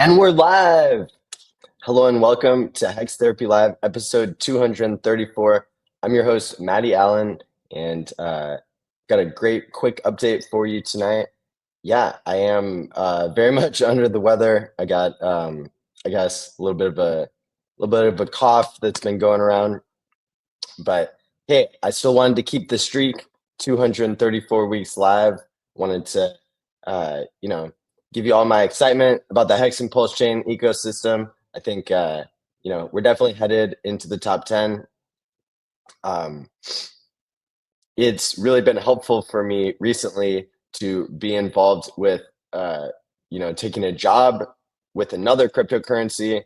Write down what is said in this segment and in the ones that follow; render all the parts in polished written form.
And we're live. Hello and welcome to Hex Therapy Live, episode 234. I'm your host, Maddie Allen, and got a great quick update for you tonight. Yeah, I am very much under the weather. I got, I guess, a little bit of a cough that's been going around. But hey, I still wanted to keep the streak 234 weeks live. Wanted to, give you all my excitement about the Hex and Pulse chain ecosystem. I think, we're definitely headed into the top 10. Um, it's really been helpful for me recently to be involved with, taking a job with another cryptocurrency,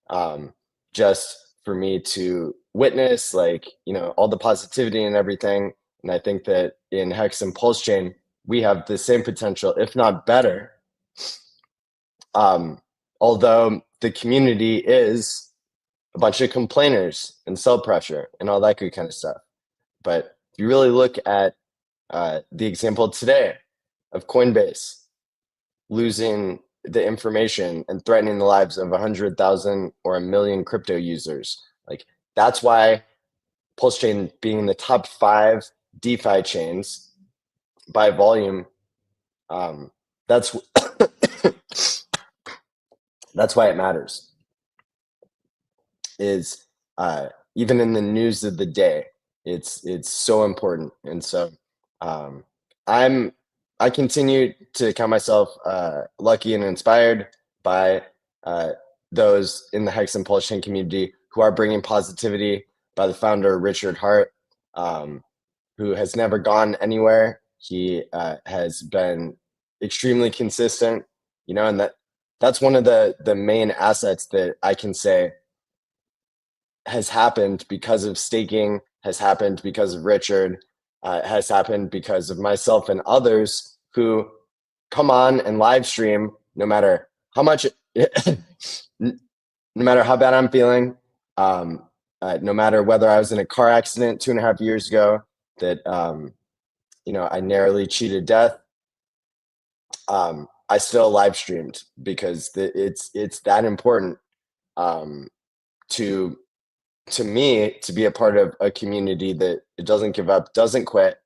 um, just for me to witness, all the positivity and everything. And I think that in Hex and Pulse Chain, we have the same potential, if not better. Although the community is a bunch of complainers and sell pressure and all that good kind of stuff. But if you really look at the example today of Coinbase losing the information and threatening the lives of 100,000 or a million crypto users, that's why Pulse Chain being in the top 5 DeFi chains by volume, that's that's why it matters. Is even in the news of the day, it's so important. And so I continue to count myself lucky and inspired by those in the Hex and Pulse Chain community who are bringing positivity, by the founder Richard Hart, who has never gone anywhere. He has been extremely consistent, and that's one of the main assets that I can say has happened because of staking, has happened because of Richard, has happened because of myself and others who come on and live stream no matter how much, no matter how bad I'm feeling, no matter whether I was in a car accident 2.5 years ago that, I narrowly cheated death. I still live streamed because it's that important to me to be a part of a community that it doesn't give up, doesn't quit.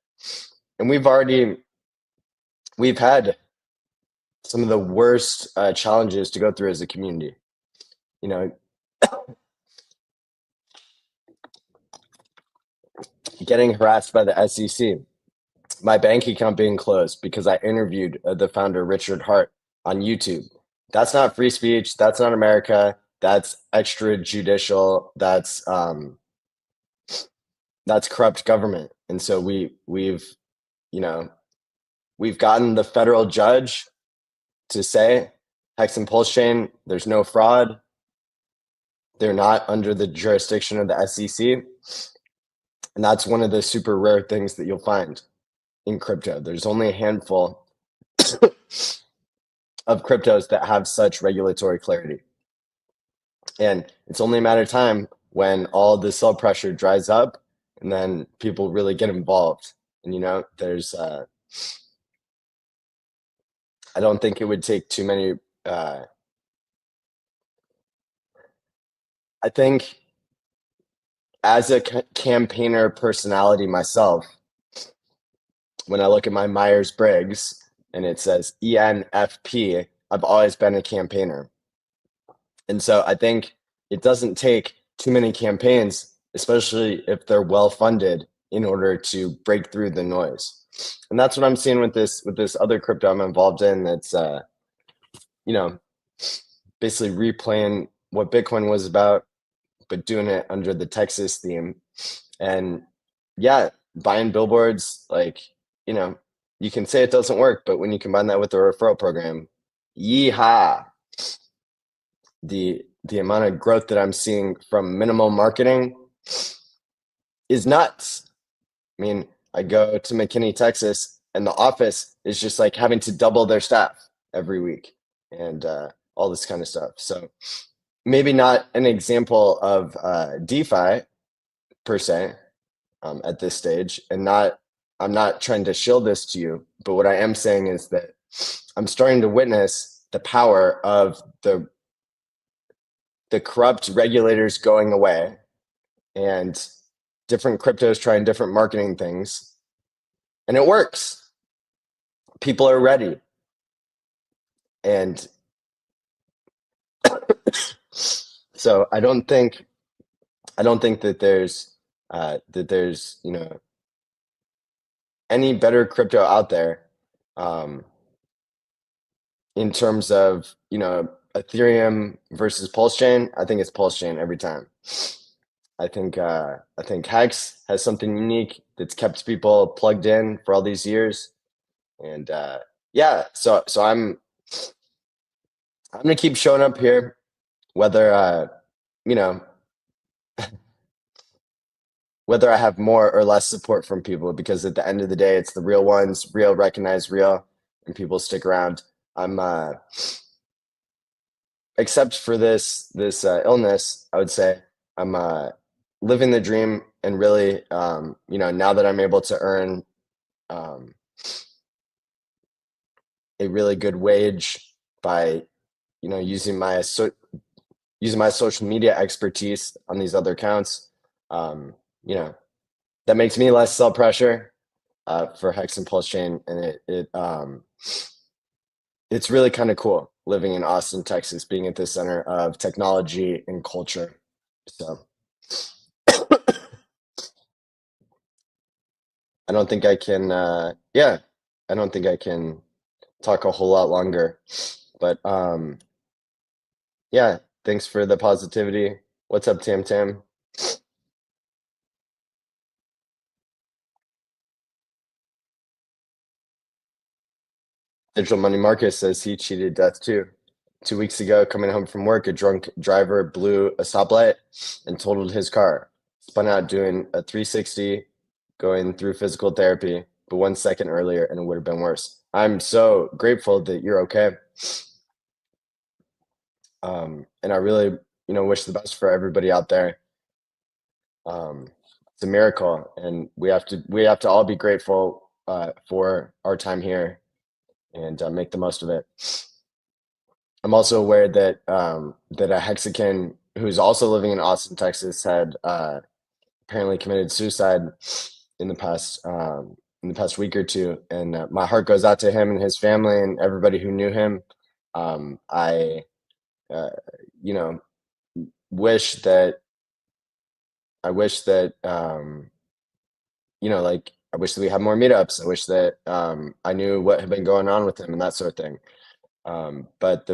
And we've had some of the worst challenges to go through as a community. Getting harassed by the SEC, my bank account being closed because I interviewed the founder Richard Hart on YouTube. That's not free speech. That's not America. That's extrajudicial. That's corrupt government. And so we've gotten the federal judge to say Hex and Pulse Chain, there's no fraud. They're not under the jurisdiction of the SEC. And that's one of the super rare things that you'll find in crypto. There's only a handful of cryptos that have such regulatory clarity. And it's only a matter of time when all the sell pressure dries up and then people really get involved. And, there's, I don't think it would take too many, I think as a campaigner personality myself, when I look at my Myers-Briggs and it says ENFP, I've always been a campaigner. And so I think it doesn't take too many campaigns, especially if they're well-funded, in order to break through the noise. And that's what I'm seeing with this other crypto I'm involved in. That's, basically replaying what Bitcoin was about, but doing it under the Texas theme. And yeah, buying billboards, you can say it doesn't work, but when you combine that with the referral program, yeehaw. The amount of growth that I'm seeing from minimal marketing is nuts. I mean, I go to McKinney, Texas, and the office is just like having to double their staff every week and all this kind of stuff. So maybe not an example of DeFi per se at this stage, and I'm not trying to shield this to you, but what I am saying is that I'm starting to witness the power of the the corrupt regulators going away and different cryptos trying different marketing things, and it works. People are ready. And so I don't think that there's any better crypto out there, um, in terms of Ethereum versus Pulse Chain. I think it's Pulse Chain every time. I think Hex has something unique that's kept people plugged in for all these years, and yeah, so I'm gonna keep showing up here, whether you know whether I have more or less support from people, because at the end of the day, it's the real ones, real, recognized, real, and people stick around. I'm except for this illness, I would say I'm living the dream, and really, now that I'm able to earn um, a really good wage by using using my social media expertise on these other accounts, um, you know, that makes me less self pressure for Hex and Pulse Chain, and it's really kind of cool living in Austin, Texas, being at the center of technology and culture. So I don't think I can, yeah, I don't think I can talk a whole lot longer, but yeah, thanks for the positivity. What's up, Tam Tam? Digital Money Marcus says he cheated death too. 2 weeks ago, coming home from work, a drunk driver blew a stoplight and totaled his car. Spun out doing a 360, going through physical therapy, but 1 second earlier, and it would have been worse. I'm so grateful that you're okay. And I really, wish the best for everybody out there. It's a miracle, and we have to all be grateful for our time here, and make the most of it. I'm also aware that that a Mexican who's also living in Austin, Texas, had apparently committed suicide in the past week or two, and my heart goes out to him and his family and everybody who knew him. I uh, you know wish that like, I wish that we had more meetups. I wish that I knew what had been going on with him and that sort of thing. But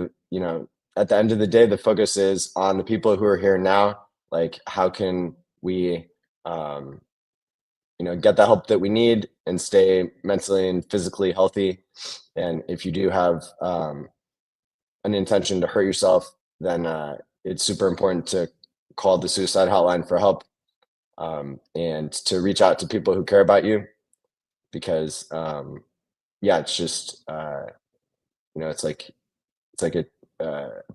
at the end of the day, the focus is on the people who are here now. Like, how can we, um, get the help that we need and stay mentally and physically healthy? And if you do have an intention to hurt yourself, then it's super important to call the suicide hotline for help, and to reach out to people who care about you, because yeah, it's just it's like a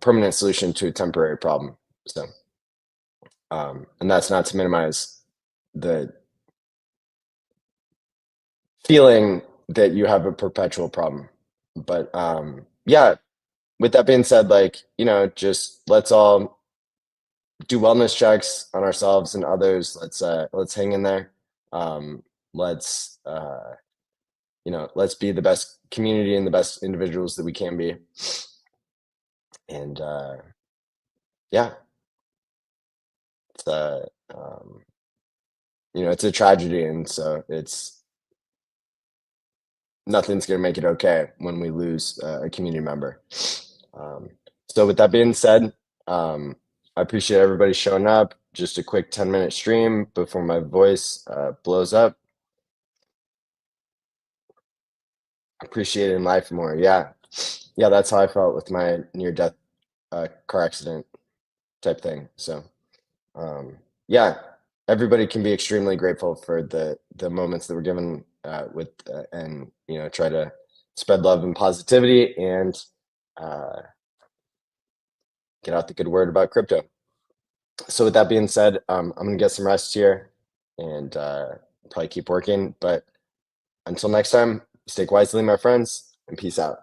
permanent solution to a temporary problem. So, and that's not to minimize the feeling that you have a perpetual problem. But yeah, with that being said, like, just let's all do wellness checks on ourselves and others. Let's hang in there. Um, let's let's be the best community and the best individuals that we can be. And yeah, it's um, it's a tragedy, and so it's nothing's going to make it okay when we lose a community member. Um, so with that being said, I appreciate everybody showing up. Just a quick 10-minute stream before my voice blows up. Appreciating life more. Yeah. Yeah, that's how I felt with my near-death car accident type thing. So yeah, everybody can be extremely grateful for the moments that we're given with and try to spread love and positivity, and uh, get out the good word about crypto. So with that being said, I'm gonna get some rest here, and probably keep working. But until next time, stay wisely, my friends, and peace out.